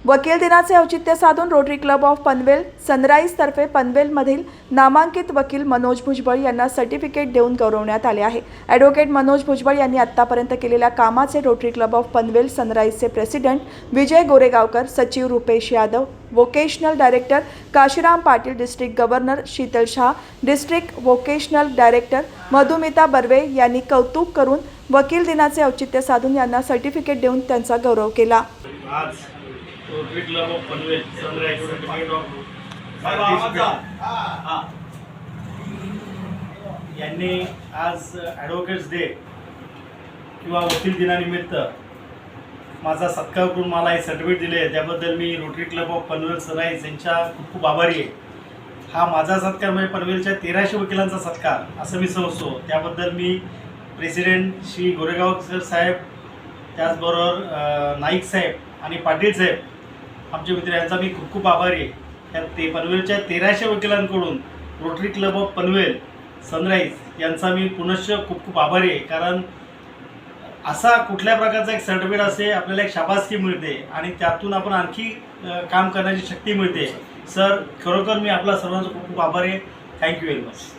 वकील दिनाचे औचित्य साधून rotary Club of Panvel sunrise तर्फे पनवेलमधील नामांकित वकील मनोज भुजबळ यांना सर्टिफिकेट देऊन गौरवण्यात आले आहे। ॲडव्होकेट मनोज भुजबळ यांनी आतापर्यंत केलेल्या कामाचे रोटरी क्लब ऑफ पनवेल सनराईजचे प्रेसिडेंट विजय गोरेगावकर, सचिव Rupesh Yadav, vocational director Kashiram Patil, district governor Sheetal Shah, district vocational director Madhumita Barve यांनी कौतुक करून वकील दिनाचे औचित्य साधून यांना सर्टिफिकेट देऊन त्यांचा गौरव केला। आज rotary Club of Panvel sunrise certificate of यांनी आज ॲडव्होकेट्स डे किंवा वकील दिनानिमित्त माझा सत्कार करून मला हे सर्टिफिकेट दिले, त्याबद्दल मी Rotary Club of Panvel Sunrise यांच्या खूप खूप आभारी आहे। हा माझा सत्कार म्हणजे पनवेलच्या 1300 वकिलांचा सत्कार असं मी समजतो। त्याबद्दल मी प्रेसिडेंट श्री गोरेगावकर साहेब, त्याचबरोबर नाईक साहेब आणि पाटील साहेब आमचे मित्र यांचा मी खूप खूप आभारी आहे। त्या पनवेलच्या 1300 वकिलांकडून Rotary Club of Panvel Sunrise यांचा मी पुनश्च खूप खूप आभारी आहे, कारण असा कुठल्या प्रकारचा एक सर्टिफिकेट असे आपल्याला एक शाबासकी मिळते आणि त्यातून आपण आणखी काम करण्याची शक्ती मिळते। सर, खरोखर मी आपला सर्वांचा खूप खूप आभारी आहे। Thank you very much.